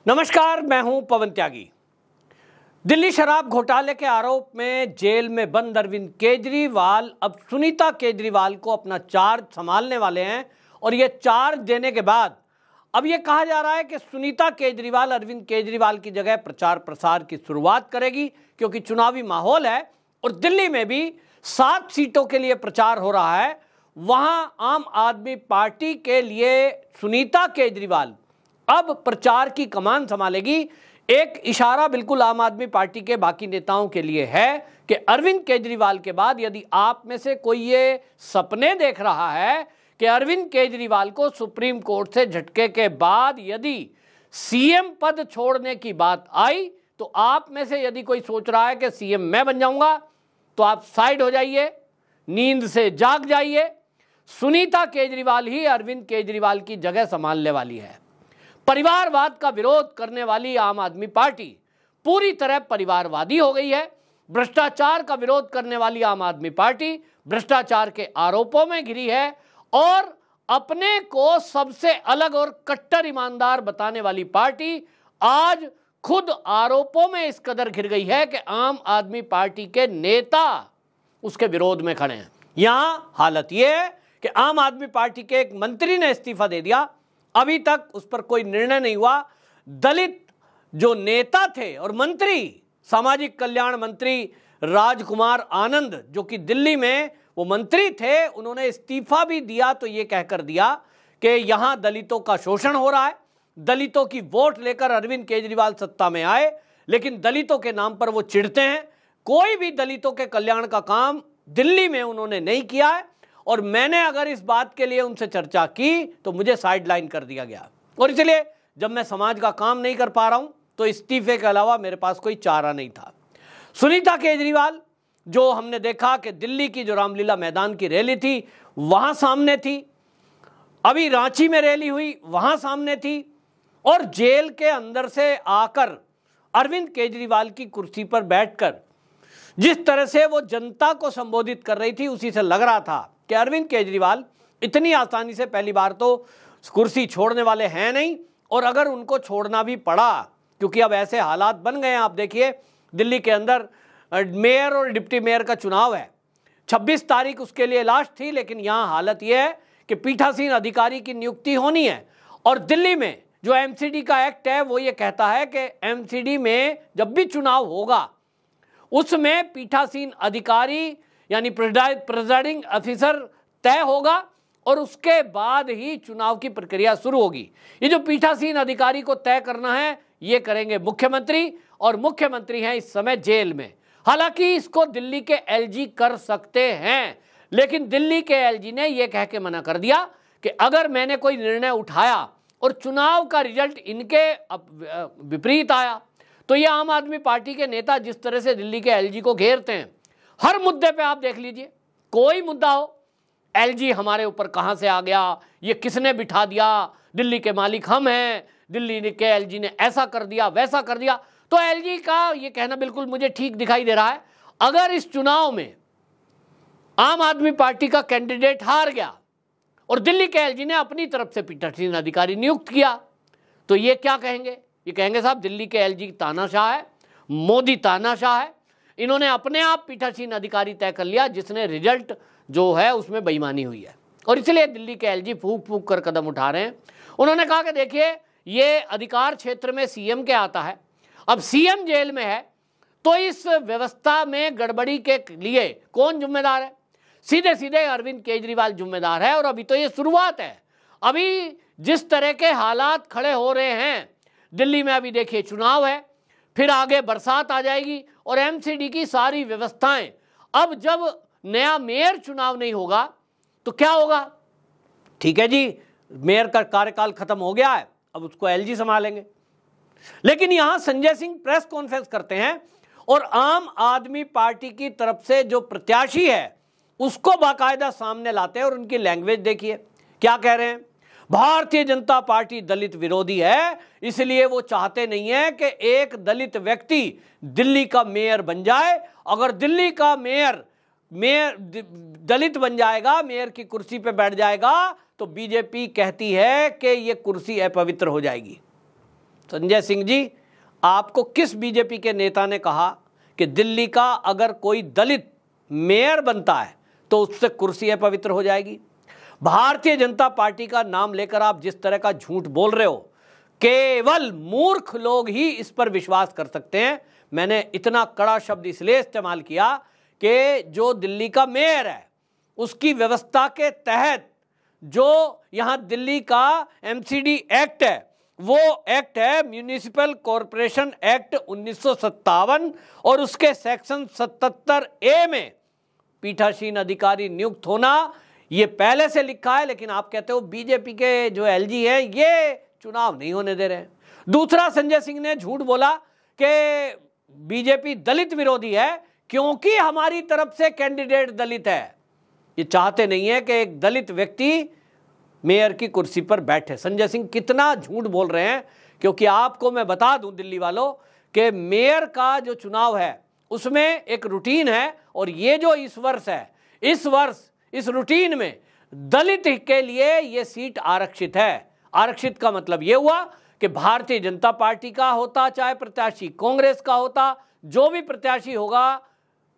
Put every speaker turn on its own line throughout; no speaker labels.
नमस्कार, मैं हूं पवन त्यागी। दिल्ली शराब घोटाले के आरोप में जेल में बंद अरविंद केजरीवाल अब सुनीता केजरीवाल को अपना चार्ज संभालने वाले हैं और ये चार्ज देने के बाद अब ये कहा जा रहा है कि सुनीता केजरीवाल अरविंद केजरीवाल की जगह प्रचार प्रसार की शुरुआत करेगी, क्योंकि चुनावी माहौल है और दिल्ली में भी 7 सीटों के लिए प्रचार हो रहा है। वहां आम आदमी पार्टी के लिए सुनीता केजरीवाल अब प्रचार की कमान संभालेगी। एक इशारा बिल्कुल आम आदमी पार्टी के बाकी नेताओं के लिए है कि अरविंद केजरीवाल के बाद यदि आप में से कोई ये सपने देख रहा है कि अरविंद केजरीवाल को सुप्रीम कोर्ट से झटके के बाद यदि सीएम पद छोड़ने की बात आई, तो आप में से यदि कोई सोच रहा है कि सीएम मैं बन जाऊंगा, तो आप साइड हो जाइए, नींद से जाग जाइए। सुनीता केजरीवाल ही अरविंद केजरीवाल की जगह संभालने वाली है। परिवारवाद का विरोध करने वाली आम आदमी पार्टी पूरी तरह परिवारवादी हो गई है। भ्रष्टाचार का विरोध करने वाली आम आदमी पार्टी भ्रष्टाचार के आरोपों में घिरी है और अपने को सबसे अलग और कट्टर ईमानदार बताने वाली पार्टी आज खुद आरोपों में इस कदर घिर गई है कि आम आदमी पार्टी के नेता उसके विरोध में खड़े हैं। यहां हालत यह है कि आम आदमी पार्टी के एक मंत्री ने इस्तीफा दे दिया, अभी तक उस पर कोई निर्णय नहीं हुआ। दलित जो नेता थे और मंत्री, सामाजिक कल्याण मंत्री राजकुमार आनंद, जो कि दिल्ली में वो मंत्री थे, उन्होंने इस्तीफा भी दिया तो ये कहकर दिया कि यहां दलितों का शोषण हो रहा है। दलितों की वोट लेकर अरविंद केजरीवाल सत्ता में आए, लेकिन दलितों के नाम पर वो चिढ़ते हैं। कोई भी दलितों के कल्याण का काम दिल्ली में उन्होंने नहीं किया है और मैंने अगर इस बात के लिए उनसे चर्चा की तो मुझे साइडलाइन कर दिया गया और इसलिए जब मैं समाज का काम नहीं कर पा रहा हूं तो इस्तीफे के अलावा मेरे पास कोई चारा नहीं था। सुनीता केजरीवाल, जो हमने देखा कि दिल्ली की जो रामलीला मैदान की रैली थी वहां सामने थी, अभी रांची में रैली हुई वहां सामने थी, और जेल के अंदर से आकर अरविंद केजरीवाल की कुर्सी पर बैठकर जिस तरह से वो जनता को संबोधित कर रही थी, उसी से लग रहा था कि अरविंद केजरीवाल इतनी आसानी से पहली बार तो कुर्सी छोड़ने वाले हैं नहीं, और अगर उनको छोड़ना भी पड़ा, क्योंकि अब ऐसे हालात बन गए हैं। आप देखिए दिल्ली के अंदर मेयर और डिप्टी मेयर का चुनाव है, 26 तारीख उसके लिए लास्ट थी, लेकिन यहाँ हालत यह है कि पीठासीन अधिकारी की नियुक्ति होनी है और दिल्ली में जो एमसीडी का एक्ट है वो ये कहता है कि एमसीडी में जब भी चुनाव होगा उसमें पीठासीन अधिकारी यानी प्रिजाइडिंग ऑफिसर तय होगा और उसके बाद ही चुनाव की प्रक्रिया शुरू होगी। ये जो पीठासीन अधिकारी को तय करना है ये करेंगे मुख्यमंत्री, और मुख्यमंत्री हैं इस समय जेल में। हालांकि इसको दिल्ली के एलजी कर सकते हैं, लेकिन दिल्ली के एलजी ने यह कह के मना कर दिया कि अगर मैंने कोई निर्णय उठाया और चुनाव का रिजल्ट इनके विपरीत आया तो ये आम आदमी पार्टी के नेता जिस तरह से दिल्ली के एलजी को घेरते हैं, हर मुद्दे पे आप देख लीजिए, कोई मुद्दा हो, एलजी हमारे ऊपर कहां से आ गया, ये किसने बिठा दिया, दिल्ली के मालिक हम हैं, दिल्ली के एलजी ने ऐसा कर दिया वैसा कर दिया। तो एलजी का ये कहना बिल्कुल मुझे ठीक दिखाई दे रहा है। अगर इस चुनाव में आम आदमी पार्टी का कैंडिडेट हार गया और दिल्ली के एलजी ने अपनी तरफ से पीठासीन अधिकारी नियुक्त किया, तो ये क्या कहेंगे? ये कहेंगे साहब दिल्ली के एलजी तानाशाह है, मोदी तानाशाह है, इन्होंने अपने आप पीठासीन अधिकारी तय कर लिया जिसने रिजल्ट जो है उसमें बेईमानी हुई है, और इसलिए दिल्ली के एलजी फूंक फूंक कर कदम उठा रहे हैं। उन्होंने कहा कि देखिए ये अधिकार क्षेत्र में सीएम के आता है, अब सीएम जेल में है तो इस व्यवस्था में गड़बड़ी के लिए कौन जिम्मेदार है? सीधे सीधे अरविंद केजरीवाल जिम्मेदार है। और अभी तो ये शुरुआत है। अभी जिस तरह के हालात खड़े हो रहे हैं दिल्ली में, अभी देखिए चुनाव है, फिर आगे बरसात आ जाएगी और एमसीडी की सारी व्यवस्थाएं, अब जब नया मेयर चुनाव नहीं होगा तो क्या होगा? ठीक है जी, मेयर का कार्यकाल खत्म हो गया है, अब उसको एलजी संभालेंगे। लेकिन यहां संजय सिंह प्रेस कॉन्फ्रेंस करते हैं और आम आदमी पार्टी की तरफ से जो प्रत्याशी है उसको बाकायदा सामने लाते हैं, और उनकी लैंग्वेज देखिए क्या कह रहे हैं। भारतीय जनता पार्टी दलित विरोधी है, इसलिए वो चाहते नहीं है कि एक दलित व्यक्ति दिल्ली का मेयर बन जाए। अगर दिल्ली का मेयर दलित बन जाएगा, मेयर की कुर्सी पे बैठ जाएगा, तो बीजेपी कहती है कि ये कुर्सी अपवित्र हो जाएगी। संजय सिंह जी, आपको किस बीजेपी के नेता ने कहा कि दिल्ली का अगर कोई दलित मेयर बनता है तो उससे कुर्सी पवित्र हो जाएगी? भारतीय जनता पार्टी का नाम लेकर आप जिस तरह का झूठ बोल रहे हो, केवल मूर्ख लोग ही इस पर विश्वास कर सकते हैं। मैंने इतना कड़ा शब्द इसलिए इस्तेमाल किया कि जो दिल्ली का मेयर है उसकी व्यवस्था के तहत जो यहाँ दिल्ली का एमसीडी एक्ट है, वो एक्ट है म्यूनिसिपल कॉरपोरेशन एक्ट 1957 और उसके सेक्शन 77A में पीठासीन अधिकारी नियुक्त होना ये पहले से लिखा है। लेकिन आप कहते हो बीजेपी के जो एलजी है ये चुनाव नहीं होने दे रहे हैं। दूसरा, संजय सिंह ने झूठ बोला कि बीजेपी दलित विरोधी है क्योंकि हमारी तरफ से कैंडिडेट दलित है। ये चाहते नहीं है कि एक दलित व्यक्ति मेयर की कुर्सी पर बैठे। संजय सिंह कितना झूठ बोल रहे हैं, क्योंकि आपको मैं बता दूं दिल्ली वालों कि मेयर का जो चुनाव है उसमें एक रूटीन है और ये जो इस वर्ष है, इस वर्ष इस रूटीन में दलित के लिए ये सीट आरक्षित है। आरक्षित का मतलब ये हुआ कि भारतीय जनता पार्टी का होता चाहे प्रत्याशी कांग्रेस का होता, जो भी प्रत्याशी होगा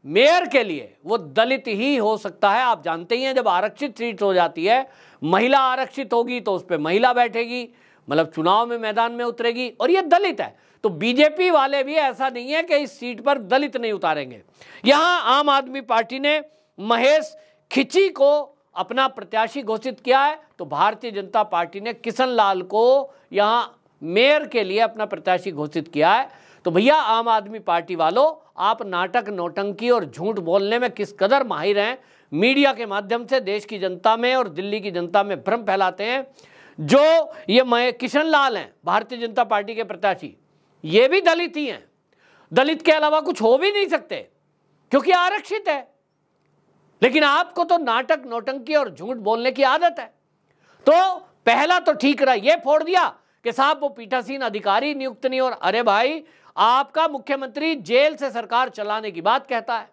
मेयर के लिए वो दलित ही हो सकता है। आप जानते ही हैं जब आरक्षित सीट हो जाती है, महिला आरक्षित होगी तो उस पर महिला बैठेगी, मतलब चुनाव में मैदान में उतरेगी, और ये दलित है। तो बीजेपी वाले भी ऐसा नहीं है कि इस सीट पर दलित नहीं उतारेंगे। यहां आम आदमी पार्टी ने महेश खिची को अपना प्रत्याशी घोषित किया है, तो भारतीय जनता पार्टी ने किशन लाल को यहां मेयर के लिए अपना प्रत्याशी घोषित किया है। तो भैया आम आदमी पार्टी वालों, आप नाटक नौटंकी और झूठ बोलने में किस कदर माहिर हैं। मीडिया के माध्यम से देश की जनता में और दिल्ली की जनता में भ्रम फैलाते हैं। जो ये किशन लाल हैं भारतीय जनता पार्टी के प्रत्याशी, ये भी दलित ही हैं। दलित के अलावा कुछ हो भी नहीं सकते क्योंकि आरक्षित है। लेकिन आपको तो नाटक नौटंकी और झूठ बोलने की आदत है। तो पहला तो ठीक रहा, ये फोड़ दिया कि साहब वो पीठासीन अधिकारी नियुक्त नहीं, और अरे भाई आपका मुख्यमंत्री जेल से सरकार चलाने की बात कहता है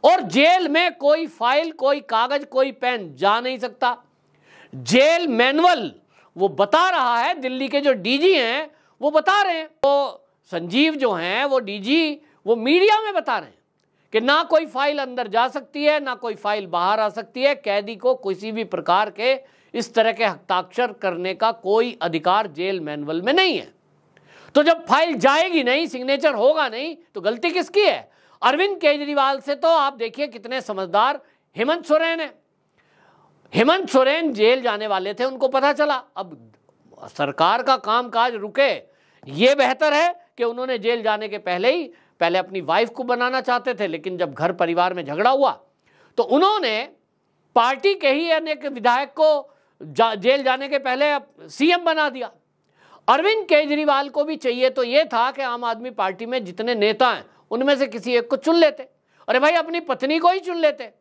और जेल में कोई फाइल, कोई कागज, कोई पेन जा नहीं सकता। जेल मैनुअल वो बता रहा है, दिल्ली के जो डीजी हैं वो बता रहे हैं, तो संजीव जो हैं वो डीजी वो मीडिया में बता रहे हैं कि ना कोई फाइल अंदर जा सकती है, ना कोई फाइल बाहर आ सकती है। कैदी को किसी भी प्रकार के इस तरह के हस्ताक्षर करने का कोई अधिकार जेल मैनुअल में नहीं है। तो जब फाइल जाएगी नहीं, सिग्नेचर होगा नहीं, तो गलती किसकी है? अरविंद केजरीवाल से तो आप देखिए कितने समझदार हेमंत सोरेन है। हेमंत सोरेन जेल जाने वाले थे, उनको पता चला अब सरकार का कामकाज रुके, ये बेहतर है कि उन्होंने जेल जाने के पहले अपनी वाइफ को बनाना चाहते थे, लेकिन जब घर परिवार में झगड़ा हुआ तो उन्होंने पार्टी के ही अनेक विधायक को जेल जाने के पहले सीएम बना दिया। अरविंद केजरीवाल को भी चाहिए तो ये था कि आम आदमी पार्टी में जितने नेता हैं उनमें से किसी एक को चुन लेते। अरे भाई अपनी पत्नी को ही चुन लेते।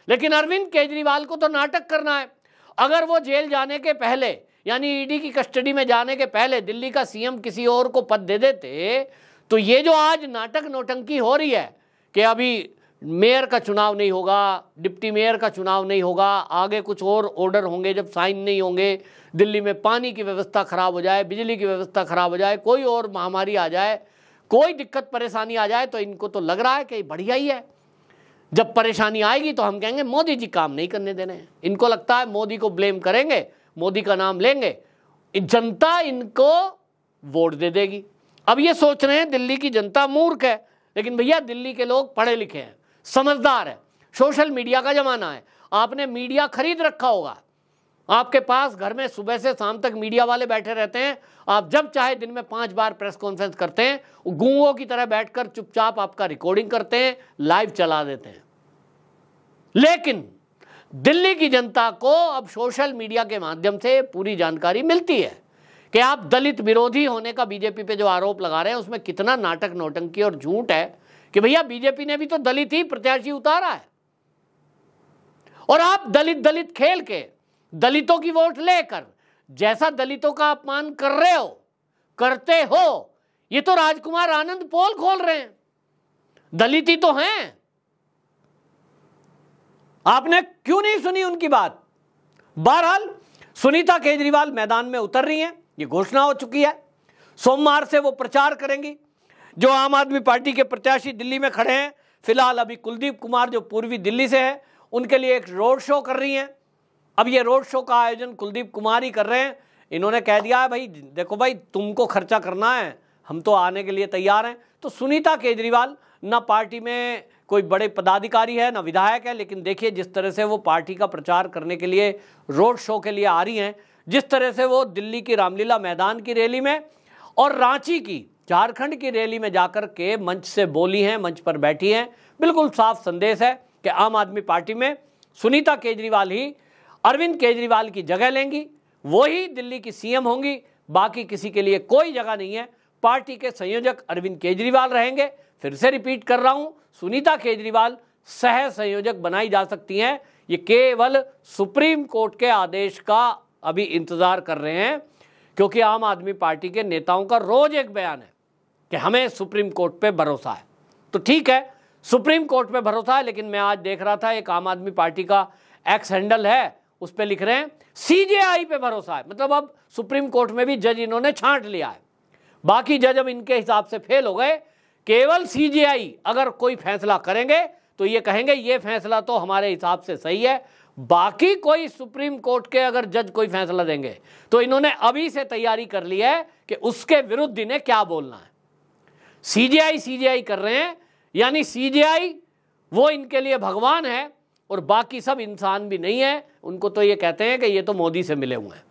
लेकिन अरविंद केजरीवाल को तो नाटक करना है। अगर वो जेल जाने के पहले, यानी ईडी की कस्टडी में जाने के पहले दिल्ली का सीएम किसी और को पद दे देते, तो ये जो आज नाटक नौटंकी हो रही है कि अभी मेयर का चुनाव नहीं होगा, डिप्टी मेयर का चुनाव नहीं होगा, आगे कुछ और ऑर्डर होंगे जब साइन नहीं होंगे, दिल्ली में पानी की व्यवस्था खराब हो जाए, बिजली की व्यवस्था खराब हो जाए, कोई और महामारी आ जाए, कोई दिक्कत परेशानी आ जाए, तो इनको तो लग रहा है कि बढ़िया ही है। जब परेशानी आएगी तो हम कहेंगे मोदी जी काम नहीं करने देने हैं। इनको लगता है मोदी को ब्लेम करेंगे, मोदी का नाम लेंगे, जनता इनको वोट दे देगी। अब ये सोच रहे हैं दिल्ली की जनता मूर्ख है, लेकिन भैया दिल्ली के लोग पढ़े लिखे हैं, समझदार है। सोशल मीडिया का जमाना है, आपने मीडिया खरीद रखा होगा, आपके पास घर में सुबह से शाम तक मीडिया वाले बैठे रहते हैं। आप जब चाहे दिन में 5 बार प्रेस कॉन्फ्रेंस करते हैं, गूंगों की तरह बैठकर चुपचाप आपका रिकॉर्डिंग करते हैं, लाइव चला देते हैं। लेकिन दिल्ली की जनता को अब सोशल मीडिया के माध्यम से पूरी जानकारी मिलती है कि आप दलित विरोधी होने का बीजेपी पे जो आरोप लगा रहे हैं उसमें कितना नाटक नौटंकी और झूठ है कि भैया बीजेपी ने भी तो दलित ही प्रत्याशी उतारा है, और आप दलित खेल के दलितों की वोट लेकर जैसा दलितों का अपमान कर रहे हो, करते हो, ये तो राजकुमार आनंद पोल खोल रहे हैं, दलित ही तो हैं। आपने क्यों नहीं सुनी उनकी बात? बहरहाल सुनीता केजरीवाल मैदान में उतर रही हैं, ये घोषणा हो चुकी है। सोमवार से वो प्रचार करेंगी। जो आम आदमी पार्टी के प्रत्याशी दिल्ली में खड़े हैं, फिलहाल अभी कुलदीप कुमार जो पूर्वी दिल्ली से है, उनके लिए एक रोड शो कर रही हैं। अब ये रोड शो का आयोजन कुलदीप कुमार ही कर रहे हैं। इन्होंने कह दिया है भाई देखो भाई तुमको खर्चा करना है, हम तो आने के लिए तैयार हैं। तो सुनीता केजरीवाल ना पार्टी में कोई बड़े पदाधिकारी है ना विधायक है, लेकिन देखिए जिस तरह से वो पार्टी का प्रचार करने के लिए रोड शो के लिए आ रही हैं, जिस तरह से वो दिल्ली की रामलीला मैदान की रैली में और रांची की झारखंड की रैली में जाकर के मंच से बोली हैं, मंच पर बैठी हैं, बिल्कुल साफ संदेश है कि आम आदमी पार्टी में सुनीता केजरीवाल ही अरविंद केजरीवाल की जगह लेंगी, वो ही दिल्ली की सीएम होंगी, बाकी किसी के लिए कोई जगह नहीं है। पार्टी के संयोजक अरविंद केजरीवाल रहेंगे। फिर से रिपीट कर रहा हूं, सुनीता केजरीवाल सह संयोजक बनाई जा सकती हैं। ये केवल सुप्रीम कोर्ट के आदेश का अभी इंतजार कर रहे हैं, क्योंकि आम आदमी पार्टी के नेताओं का रोज एक बयान है कि हमें सुप्रीम कोर्ट पे भरोसा है। तो ठीक है, सुप्रीम कोर्ट पे भरोसा है, लेकिन मैं आज देख रहा था एक आम आदमी पार्टी का एक्स हैंडल है, उस पे लिख रहे हैं सीजेआई पे भरोसा है। मतलब अब सुप्रीम कोर्ट में भी जज इन्होंने छांट लिया है, बाकी जज अब इनके हिसाब से फेल हो गए। केवल सीजेआई अगर कोई फैसला करेंगे तो ये कहेंगे ये फैसला तो हमारे हिसाब से सही है, बाकी कोई सुप्रीम कोर्ट के अगर जज कोई फैसला देंगे तो इन्होंने अभी से तैयारी कर ली है कि उसके विरुद्ध इन्हें क्या बोलना है। सीजेआई कर रहे हैं, यानी सीजेआई वो इनके लिए भगवान है और बाकी सब इंसान भी नहीं है। उनको तो ये कहते हैं कि ये तो मोदी से मिले हुए हैं।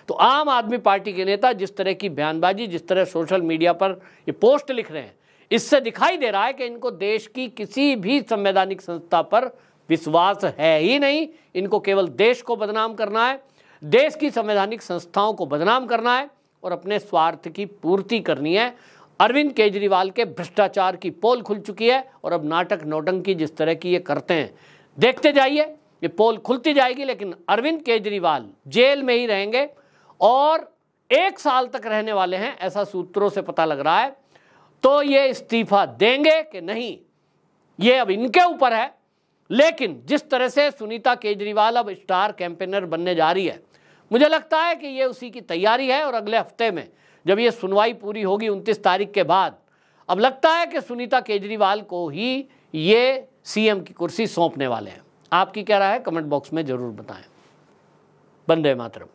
तो आम आदमी पार्टी के नेता जिस तरह की बयानबाजी, जिस तरह सोशल मीडिया पर ये पोस्ट लिख रहे हैं, इससे दिखाई दे रहा है कि इनको देश की किसी भी संवैधानिक संस्था पर विश्वास है ही नहीं। इनको केवल देश को बदनाम करना है, देश की संवैधानिक संस्थाओं को बदनाम करना है और अपने स्वार्थ की पूर्ति करनी है। अरविंद केजरीवाल के भ्रष्टाचार की पोल खुल चुकी है और अब नाटक नौटंकी जिस तरह की ये करते हैं, देखते जाइए, ये पोल खुलती जाएगी। लेकिन अरविंद केजरीवाल जेल में ही रहेंगे और 1 साल तक रहने वाले हैं, ऐसा सूत्रों से पता लग रहा है। तो ये इस्तीफा देंगे कि नहीं, ये अब इनके ऊपर है। लेकिन जिस तरह से सुनीता केजरीवाल अब स्टार कैंपेनर बनने जा रही है, मुझे लगता है कि ये उसी की तैयारी है। और अगले हफ्ते में जब ये सुनवाई पूरी होगी 29 तारीख के बाद, अब लगता है कि सुनीता केजरीवाल को ही ये सीएम की कुर्सी सौंपने वाले हैं। आपकी क्या राय है, कमेंट बॉक्स में जरूर बताएं। वंदे मातरम।